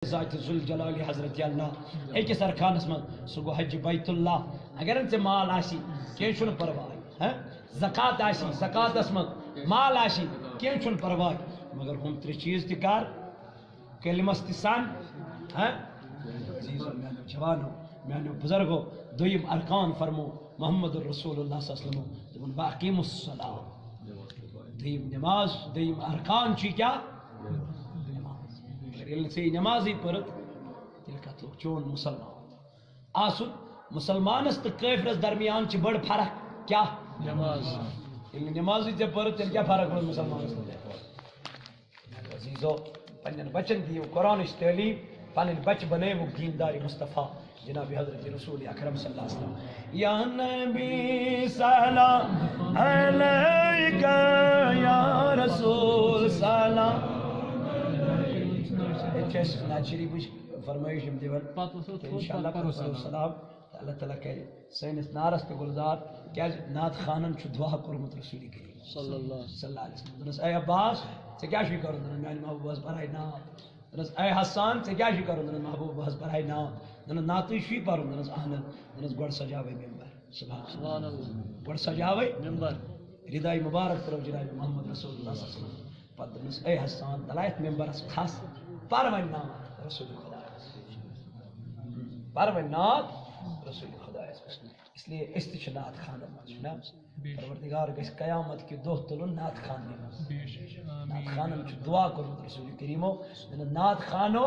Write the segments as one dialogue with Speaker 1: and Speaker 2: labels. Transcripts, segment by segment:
Speaker 1: ज़ात ज़ुल जलाली हज़रत अल्लाह एक सरखानस मन सु गो हज बैतुल्लाह अगर से माल आसी के छुन परवाह हैं ज़कात आसी ज़कातस मन माल आसी के छुन परवाह मगर हम त्रे चीज तिकार कलिमस तिसान हैं अजीज़ो मेनो जवानो मेनो बुजुर्गो दुयम अरकान फरमो मोहम्मद रसूलुल्लाह सल्लल्लाहु अलैहि वसल्लम बाक़ीमुस सलाह दुयम नमाज दुयम अरकान छी क्या से नमाजी पर चोन मुसलमान आसुन मुसलमानस तो काफिरस दरमियान बड़ फर्क क्या नमाज नमाजी से पर क्या फर्क हो मुसलमानस अजीजो पन्न बचन दियो कुरान तलीम पन्न बच बने वो दीनदारी मुस्तफ़ा जनाब हज़रत रसूल अकरम सल्लल्लाहु अलैहि वसल्लम या नबी सलाम अलैका या रसूल सलाम नाचरी फरमाइश इंशाअल्लाह सलाम अल्लाह ताला करे सैनिस नारस पे गुलजार क्या नात खानन छु दुआ करमुत रसूल करीम सल्लल्लाहु अलैहि वसल्लम दरस ए अब्बास से क्या शी करो दरस मेरे महबूब बस बराई नात दरस ए हसन से क्या शी करो दरस महबूब बस बराई नात दरस नात शी पर दरस आहन दरस गड सजावे मेंबर सुभान अल्लाह गड सजावे मेंबर रिदाई मुबारक तरफ जनाब मोहम्मद रसूलुल्लाह सल्लल्लाहु अलैहि वसल्लम पर दरस ए हसन दलायत मेंबर खास परवन्नात रसूल खुदा परवन्नात रसूल खुदा इसलिए इस्तिशनात खान ना परवरदिगार के कयामत की दो तुलन नात खान ने नात खान दुआ करो रसूल करीमो नात खानो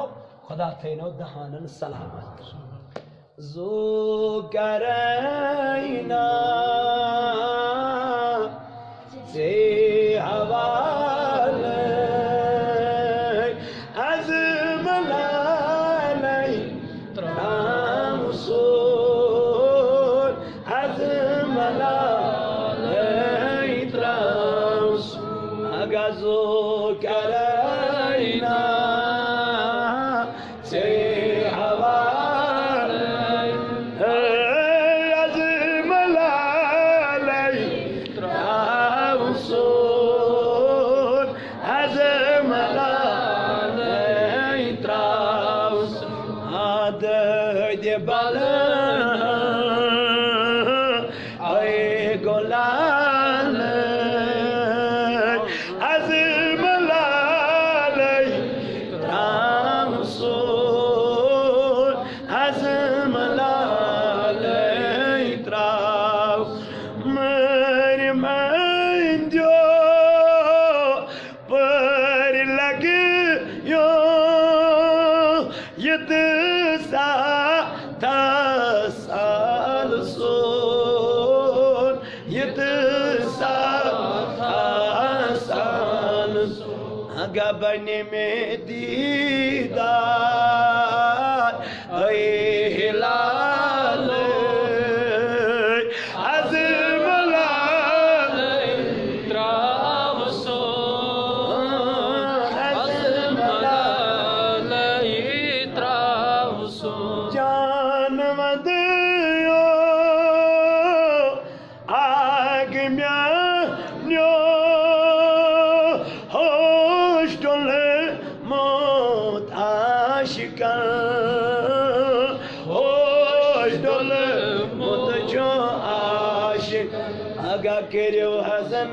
Speaker 1: खुदा थेनो दहानन सलामत जो करैना से हवा बने में दीदार हिलाल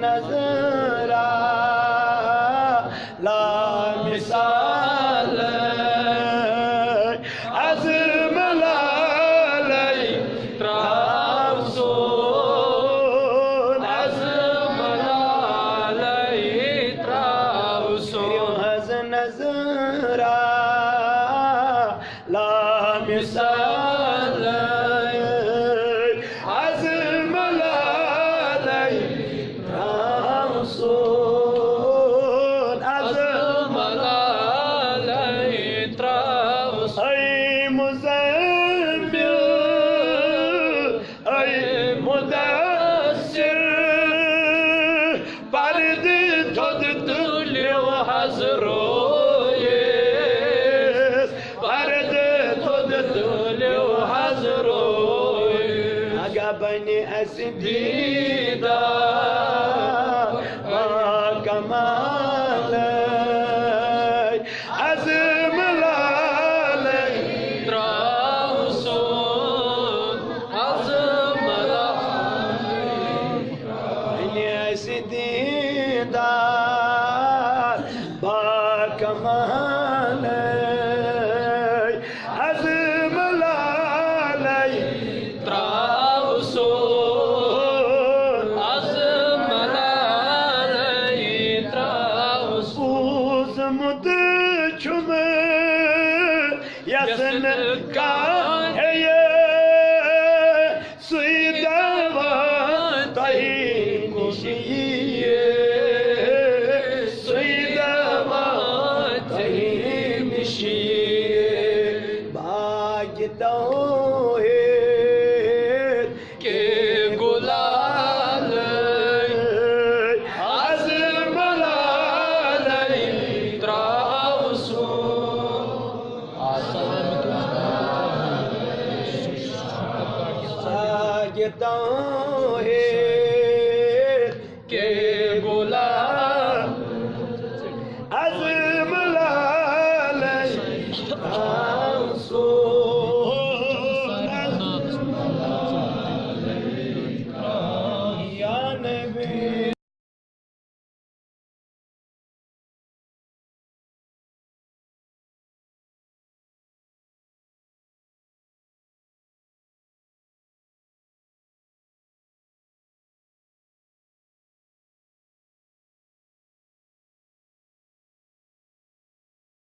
Speaker 1: नजरा ला मिसाल अज़म लालई त्रावसोन अज़म लालई त्रावसोन हज़ नजरा ला मिसाल बने असदीदा कमाल अज़म ला यसन का है ये सुईदवा तही निशिये सुईदवा तही निशिये भागता है के गुलाल है